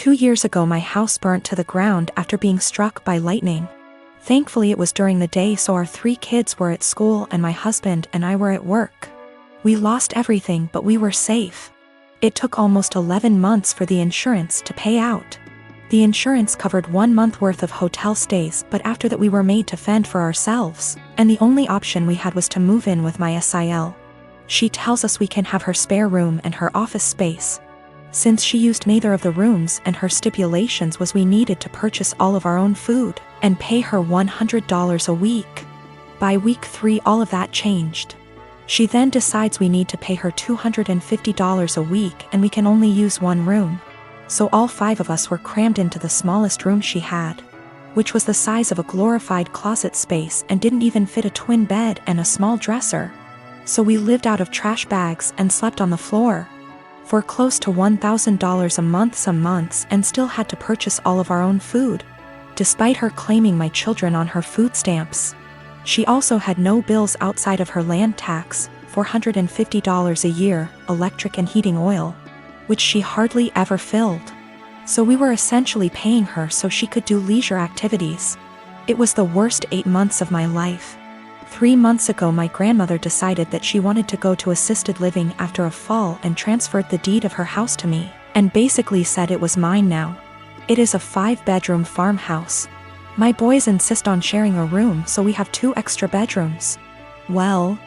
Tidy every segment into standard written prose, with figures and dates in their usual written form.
2 years ago my house burnt to the ground after being struck by lightning. Thankfully it was during the day, so our 3 kids were at school and my husband and I were at work. We lost everything, but we were safe. It took almost 11 months for the insurance to pay out. The insurance covered 1 month worth of hotel stays, but after that we were made to fend for ourselves, and the only option we had was to move in with my SIL. She tells us we can have her spare room and her office space. Since she used neither of the rooms, and her stipulations was we needed to purchase all of our own food and pay her $100 a week. By week 3 all of that changed. She then decides we need to pay her $250 a week and we can only use 1 room. So all 5 of us were crammed into the smallest room she had, which was the size of a glorified closet space and didn't even fit a twin bed and a small dresser. So we lived out of trash bags and slept on the floor for close to $1,000 a month some months, and still had to purchase all of our own food, despite her claiming my children on her food stamps. She also had no bills outside of her land tax, $450 a year, electric and heating oil, which she hardly ever filled. So we were essentially paying her so she could do leisure activities. It was the worst 8 months of my life. 3 months ago my grandmother decided that she wanted to go to assisted living after a fall and transferred the deed of her house to me, and basically said it was mine now. It is a 5-bedroom farmhouse. My boys insist on sharing a room, so we have 2 extra bedrooms. Well,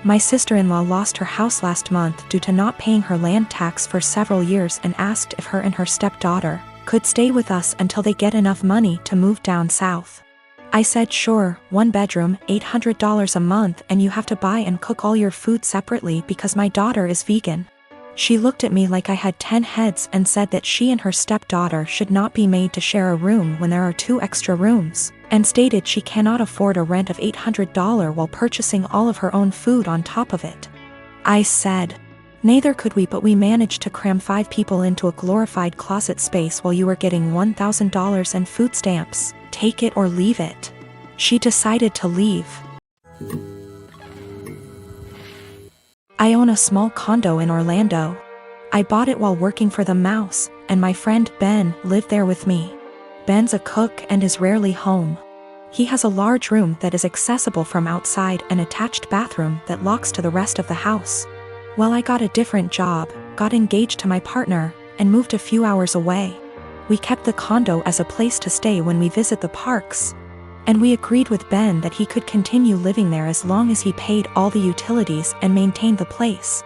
my sister-in-law lost her house last month due to not paying her land tax for several years and asked if her and her stepdaughter could stay with us until they get enough money to move down south. I said sure, 1 bedroom, $800 a month, and you have to buy and cook all your food separately because my daughter is vegan. She looked at me like I had 10 heads and said that she and her stepdaughter should not be made to share a room when there are 2 extra rooms, and stated she cannot afford a rent of $800 while purchasing all of her own food on top of it. I said, neither could we, but we managed to cram 5 people into a glorified closet space while you were getting $1,000 and food stamps. Take it or leave it. She decided to leave. I own a small condo in Orlando. I bought it while working for the Mouse, and my friend Ben lived there with me. Ben's a cook and is rarely home. He has a large room that is accessible from outside and attached bathroom that locks to the rest of the house. Well, I got a different job, got engaged to my partner, and moved a few hours away. We kept the condo as a place to stay when we visit the parks. And we agreed with Ben that he could continue living there as long as he paid all the utilities and maintained the place.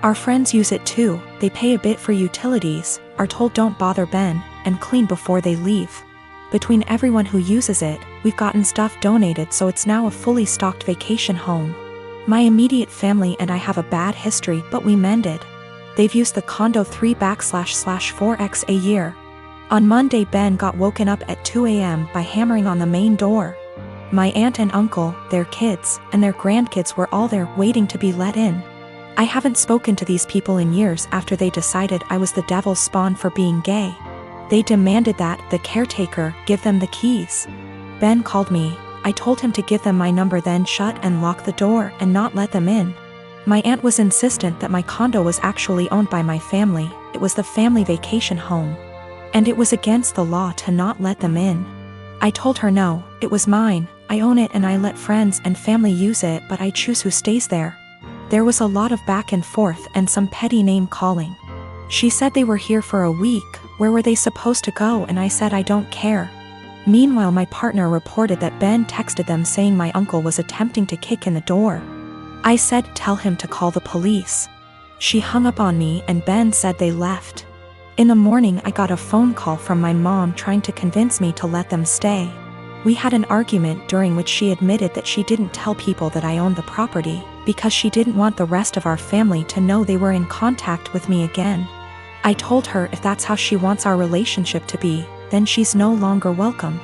Our friends use it too. They pay a bit for utilities, are told don't bother Ben, and clean before they leave. Between everyone who uses it, we've gotten stuff donated, so it's now a fully stocked vacation home. My immediate family and I have a bad history, but we mended. They've used the condo 3/4x a year. On Monday Ben got woken up at 2 a.m. by hammering on the main door. My aunt and uncle, their kids, and their grandkids were all there waiting to be let in. I haven't spoken to these people in years after they decided I was the devil's spawn for being gay. They demanded that the caretaker give them the keys. Ben called me. I told him to give them my number, then shut and lock the door and not let them in. My aunt was insistent that my condo was actually owned by my family. It was the family vacation home, and it was against the law to not let them in. I told her no, it was mine, I own it and I let friends and family use it, but I choose who stays there. There was a lot of back and forth and some petty name calling. She said they were here for a week, where were they supposed to go, and I said I don't care. Meanwhile my partner reported that Ben texted them saying my uncle was attempting to kick in the door. I said tell him to call the police. She hung up on me and Ben said they left. In the morning I got a phone call from my mom trying to convince me to let them stay. We had an argument during which she admitted that she didn't tell people that I owned the property, because she didn't want the rest of our family to know they were in contact with me again. I told her if that's how she wants our relationship to be, then she's no longer welcome.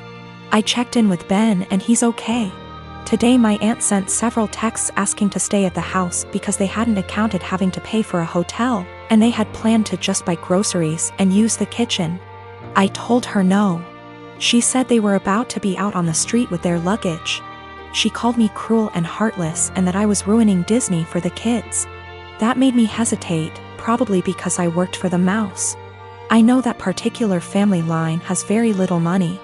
I checked in with Ben and he's okay. Today my aunt sent several texts asking to stay at the house because they hadn't accounted having to pay for a hotel, and they had planned to just buy groceries and use the kitchen. I told her no. She said they were about to be out on the street with their luggage. She called me cruel and heartless and that I was ruining Disney for the kids. That made me hesitate, probably because I worked for the Mouse. I know that particular family line has very little money.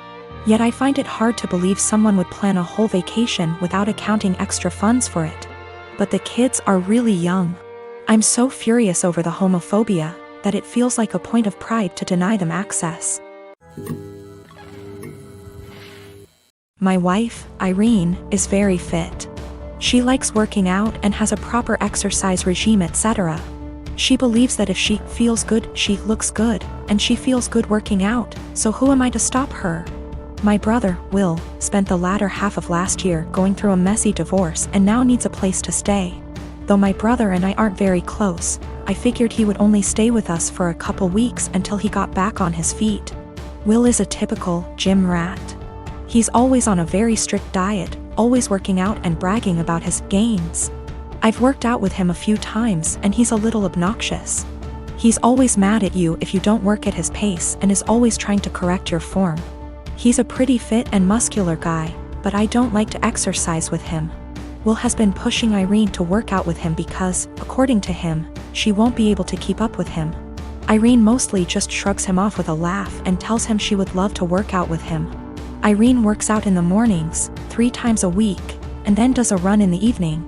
Yet I find it hard to believe someone would plan a whole vacation without accounting extra funds for it. But the kids are really young. I'm so furious over the homophobia that it feels like a point of pride to deny them access. My wife, Irene, is very fit. She likes working out and has a proper exercise regime, etc. She believes that if she feels good, she looks good, and she feels good working out, so who am I to stop her? My brother, Will, spent the latter half of last year going through a messy divorce and now needs a place to stay. Though my brother and I aren't very close, I figured he would only stay with us for a couple weeks until he got back on his feet. Will is a typical gym rat. He's always on a very strict diet, always working out and bragging about his gains. I've worked out with him a few times and he's a little obnoxious. He's always mad at you if you don't work at his pace and is always trying to correct your form. He's a pretty fit and muscular guy, but I don't like to exercise with him. Will has been pushing Irene to work out with him because, according to him, she won't be able to keep up with him. Irene mostly just shrugs him off with a laugh and tells him she would love to work out with him. Irene works out in the mornings, 3 times a week, and then does a run in the evening.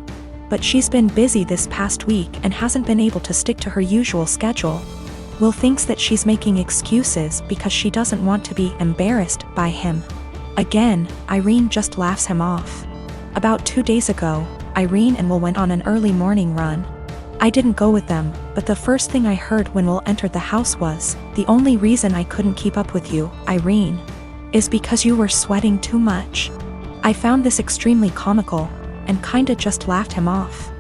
But she's been busy this past week and hasn't been able to stick to her usual schedule. Will thinks that she's making excuses because she doesn't want to be embarrassed by him. Again, Irene just laughs him off. About 2 days ago, Irene and Will went on an early morning run. I didn't go with them, but the first thing I heard when Will entered the house was, "The only reason I couldn't keep up with you, Irene, is because you were sweating too much." I found this extremely comical, and kinda just laughed him off.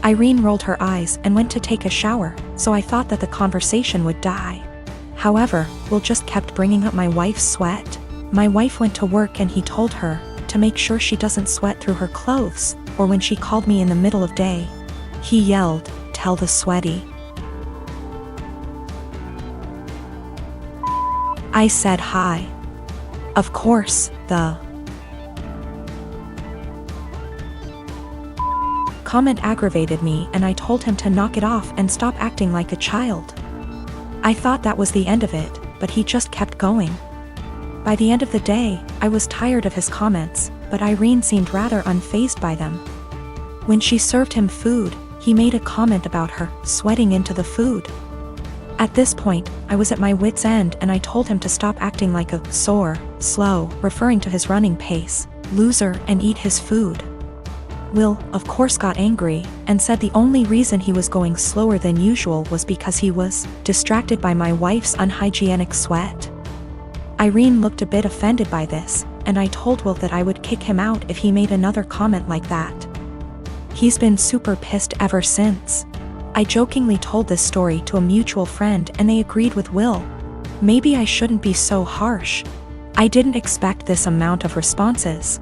Irene rolled her eyes and went to take a shower, so I thought that the conversation would die. However, Will just kept bringing up my wife's sweat. My wife went to work and he told her to make sure she doesn't sweat through her clothes, or when she called me in the middle of day. He yelled, "Tell the sweaty." I said hi. Of course, the comment aggravated me and I told him to knock it off and stop acting like a child. I thought that was the end of it, but he just kept going. By the end of the day, I was tired of his comments, but Irene seemed rather unfazed by them. When she served him food, he made a comment about her sweating into the food. At this point, I was at my wit's end and I told him to stop acting like a sore, slow, referring to his running pace, loser, and eat his food. Will, of course, got angry, and said the only reason he was going slower than usual was because he was distracted by my wife's unhygienic sweat. Irene looked a bit offended by this, and I told Will that I would kick him out if he made another comment like that. He's been super pissed ever since. I jokingly told this story to a mutual friend and they agreed with Will. Maybe I shouldn't be so harsh. I didn't expect this amount of responses.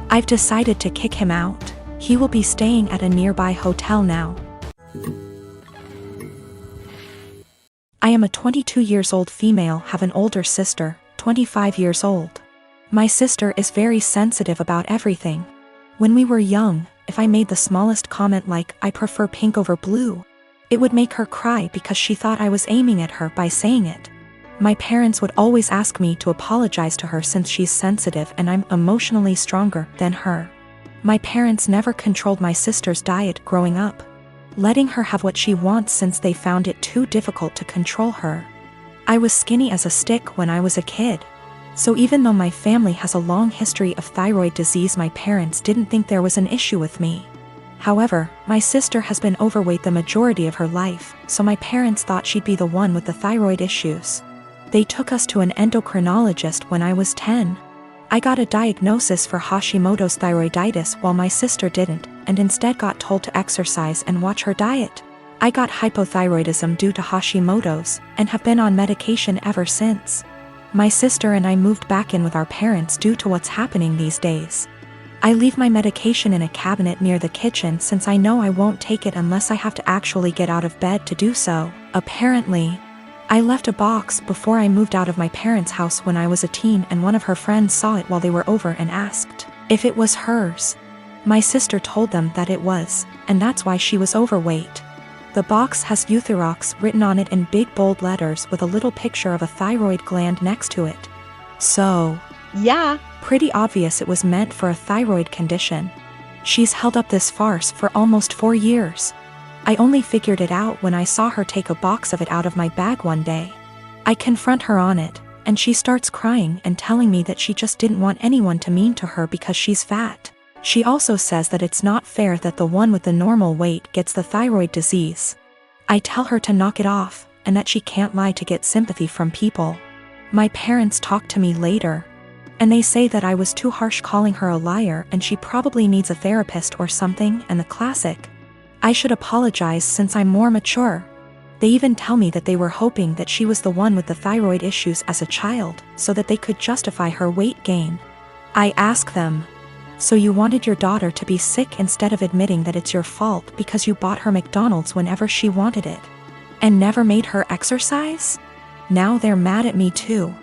I've decided to kick him out. He will be staying at a nearby hotel now. I am a 22 years old female, have an older sister, 25 years old. My sister is very sensitive about everything. When we were young, if I made the smallest comment like, "I prefer pink over blue," it would make her cry because she thought I was aiming at her by saying it. My parents would always ask me to apologize to her since she's sensitive and I'm emotionally stronger than her. My parents never controlled my sister's diet growing up, letting her have what she wants since they found it too difficult to control her. I was skinny as a stick when I was a kid. So even though my family has a long history of thyroid disease, my parents didn't think there was an issue with me. However, my sister has been overweight the majority of her life, so my parents thought she'd be the one with the thyroid issues. They took us to an endocrinologist when I was 10. I got a diagnosis for Hashimoto's thyroiditis while my sister didn't, and instead got told to exercise and watch her diet. I got hypothyroidism due to Hashimoto's, and have been on medication ever since. My sister and I moved back in with our parents due to what's happening these days. I leave my medication in a cabinet near the kitchen since I know I won't take it unless I have to actually get out of bed to do so. Apparently, I left a box before I moved out of my parents' house when I was a teen, and one of her friends saw it while they were over and asked if it was hers. My sister told them that it was, and that's why she was overweight. The box has Euthyrox written on it in big bold letters with a little picture of a thyroid gland next to it. So, Yeah. pretty obvious it was meant for a thyroid condition. She's held up this farce for almost 4 years. I only figured it out when I saw her take a box of it out of my bag one day. I confront her on it, and she starts crying and telling me that she just didn't want anyone to mean to her because she's fat. She also says that it's not fair that the one with the normal weight gets the thyroid disease. I tell her to knock it off, and that she can't lie to get sympathy from people. My parents talk to me later, and they say that I was too harsh calling her a liar and she probably needs a therapist or something, and the classic, I should apologize since I'm more mature. They even tell me that they were hoping that she was the one with the thyroid issues as a child, so that they could justify her weight gain. I ask them, so you wanted your daughter to be sick instead of admitting that it's your fault because you bought her McDonald's whenever she wanted it, and never made her exercise? Now they're mad at me too.